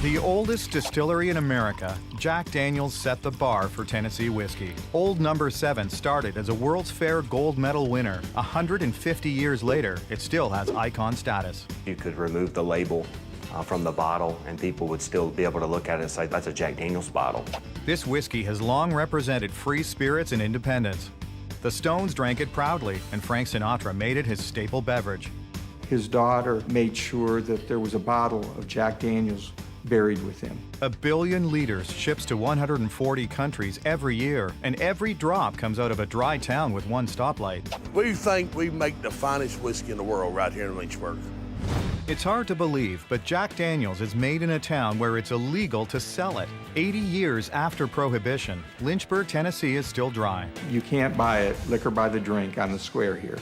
The oldest distillery in America, Jack Daniel's set the bar for Tennessee whiskey. Old Number 7 started as a World's Fair gold medal winner. 150 years later, it still has icon status. You could remove the label from the bottle and people would still be able to look at it and say, that's a Jack Daniel's bottle. This whiskey has long represented free spirits and independence. The Stones drank it proudly, and Frank Sinatra made it his staple beverage. His daughter made sure that there was a bottle of Jack Daniel's buried with him. 1 billion liters ships to 140 countries every year, and every drop comes out of a dry town with one stoplight. We think we make the finest whiskey in the world right here in Lynchburg. It's hard to believe, but Jack Daniel's is made in a town where it's illegal to sell it. 80 years after Prohibition, Lynchburg, Tennessee is still dry. You can't buy it liquor by the drink on the square here.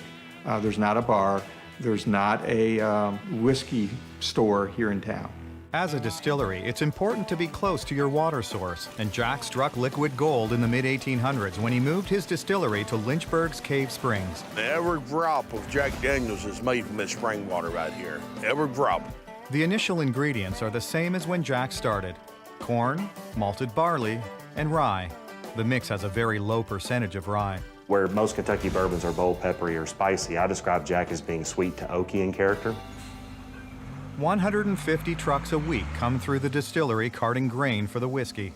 There's not a bar. There's not a whiskey store here in town. As a distillery, it's important to be close to your water source, and Jack struck liquid gold in the mid-1800s when he moved his distillery to Lynchburg's Cave Springs. Every drop of Jack Daniel's is made from this spring water right here. Every drop. The initial ingredients are the same as when Jack started: corn, malted barley, and rye. The mix has a very low percentage of rye. Where most Kentucky bourbons are bold, peppery, or spicy, I describe Jack as being sweet to oaky in character. 150 trucks a week come through the distillery carting grain for the whiskey.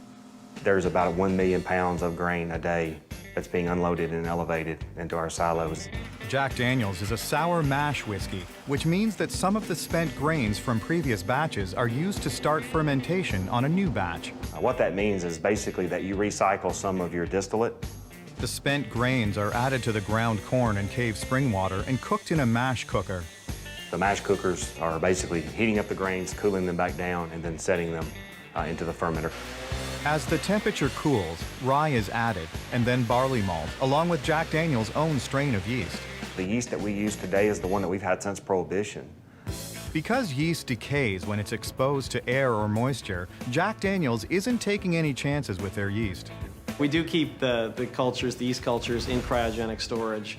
There's about 1 million pounds of grain a day that's being unloaded and elevated into our silos. Jack Daniel's is a sour mash whiskey, which means that some of the spent grains from previous batches are used to start fermentation on a new batch. What that means is basically that you recycle some of your distillate. The spent grains are added to the ground corn and cave spring water and cooked in a mash cooker. The mash cookers are basically heating up the grains, cooling them back down, and then setting them into the fermenter. As the temperature cools, rye is added, and then barley malt, along with Jack Daniel's own strain of yeast. The yeast that we use today is the one that we've had since Prohibition. Because yeast decays when it's exposed to air or moisture, Jack Daniel's isn't taking any chances with their yeast. We do keep the yeast cultures, in cryogenic storage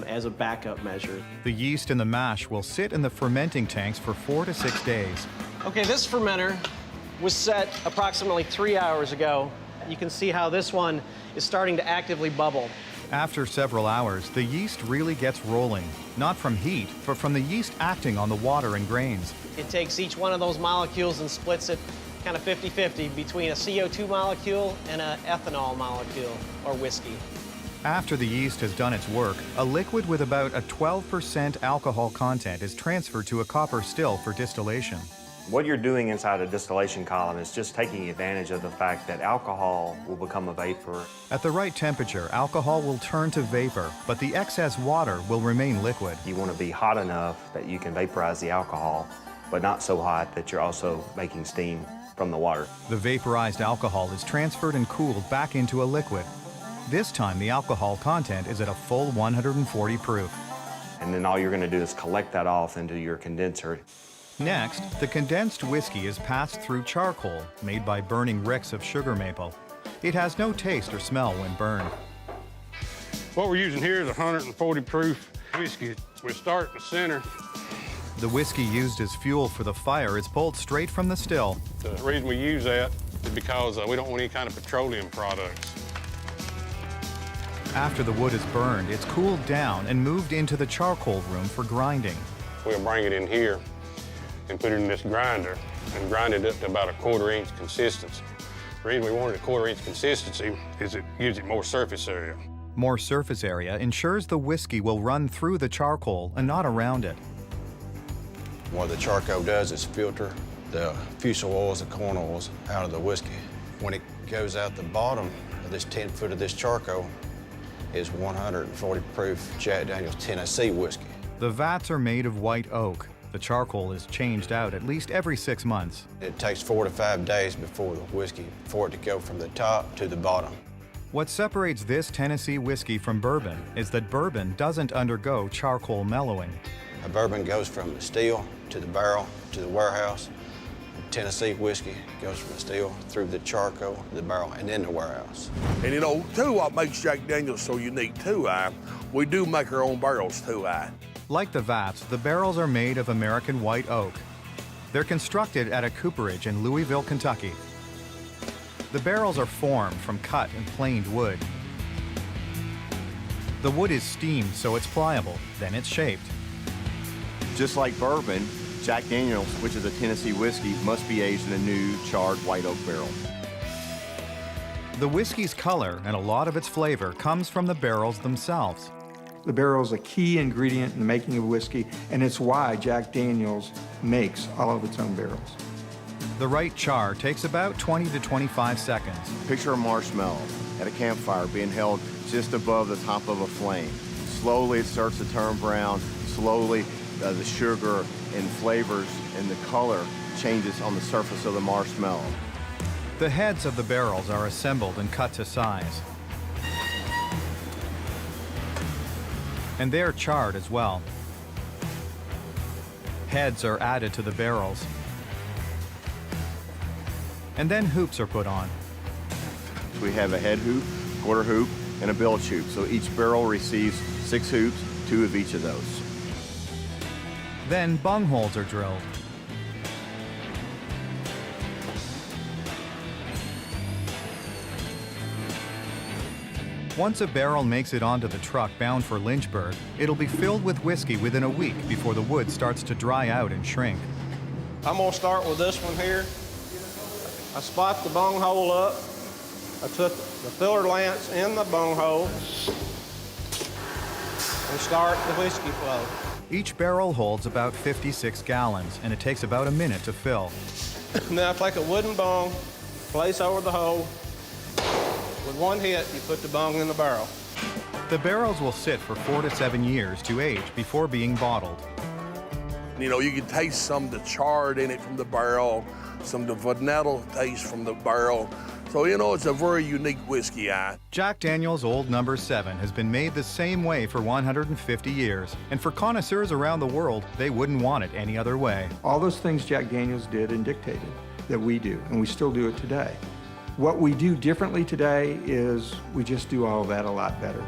as a backup measure. The yeast in the mash will sit in the fermenting tanks for 4 to 6 days. Okay, this fermenter was set approximately 3 hours ago. You can see how this one is starting to actively bubble. After several hours, the yeast really gets rolling, not from heat, but from the yeast acting on the water and grains. It takes each one of those molecules and splits it kind of 50-50 between a CO2 molecule and an ethanol molecule, or whiskey. After the yeast has done its work, a liquid with about a 12% alcohol content is transferred to a copper still for distillation. What you're doing inside a distillation column is just taking advantage of the fact that alcohol will become a vapor. At the right temperature, alcohol will turn to vapor, but the excess water will remain liquid. You want to be hot enough that you can vaporize the alcohol, but not so hot that you're also making steam from the water. The vaporized alcohol is transferred and cooled back into a liquid. This time, the alcohol content is at a full 140 proof. And then all you're going to do is collect that off into your condenser. Next, the condensed whiskey is passed through charcoal made by burning ricks of sugar maple. It has no taste or smell when burned. What we're using here is 140 proof whiskey. We start in the center. The whiskey used as fuel for the fire is pulled straight from the still. The reason we use that is because we don't want any kind of petroleum products. After the wood is burned, it's cooled down and moved into the charcoal room for grinding. We'll bring it in here and put it in this grinder and grind it up to about a 1/4 inch consistency. The reason we wanted a 1/4 inch consistency is it gives it more surface area. More surface area ensures the whiskey will run through the charcoal and not around it. What the charcoal does is filter the fusel oils and corn oils out of the whiskey. When it goes out the bottom of this 10 foot of this charcoal is 140 proof Jack Daniel's Tennessee whiskey. The vats are made of white oak. The charcoal is changed out at least every 6 months. It takes 4 to 5 days before the whiskey, for it to go from the top to the bottom. What separates this Tennessee whiskey from bourbon is that bourbon doesn't undergo charcoal mellowing. A bourbon goes from the still to the barrel to the warehouse. Tennessee whiskey goes from the still through the charcoal, the barrel, and then the warehouse. And you know, too, what makes Jack Daniel's so unique too, we do make our own barrels too, Like the vats, the barrels are made of American white oak. They're constructed at a cooperage in Louisville, Kentucky. The barrels are formed from cut and planed wood. The wood is steamed so it's pliable, then it's shaped. Just like bourbon, Jack Daniel's, which is a Tennessee whiskey, must be aged in a new charred white oak barrel. The whiskey's color and a lot of its flavor comes from the barrels themselves. The barrel is a key ingredient in the making of whiskey, and it's why Jack Daniel's makes all of its own barrels. The right char takes about 20 to 25 seconds. Picture a marshmallow at a campfire being held just above the top of a flame. Slowly it starts to turn brown. Slowly the sugar and flavors and the color changes on the surface of the marshmallow. The heads of the barrels are assembled and cut to size. And they're charred as well. Heads are added to the barrels. And then hoops are put on. We have a head hoop, quarter hoop, and a bilge hoop. So each barrel receives 6 hoops, 2 of each of those. Then bung holes are drilled. Once a barrel makes it onto the truck bound for Lynchburg, it'll be filled with whiskey within a week before the wood starts to dry out and shrink. I'm gonna start with this one here. I spot the bung hole up. I took the filler lance in the bung hole and start the whiskey flow. Each barrel holds about 56 gallons, and it takes about a minute to fill. And then I take a wooden bung, place over the hole. With one hit, you put the bung in the barrel. The barrels will sit for 4 to 7 years to age before being bottled. You know, you can taste some of the charred in it from the barrel, some of the vanilla taste from the barrel. So, you know, it's a very unique whiskey. Jack Daniel's Old No. 7 has been made the same way for 150 years. And for connoisseurs around the world, they wouldn't want it any other way. All those things Jack Daniel's did and dictated that we do, and we still do it today. What we do differently today is we just do all of that a lot better.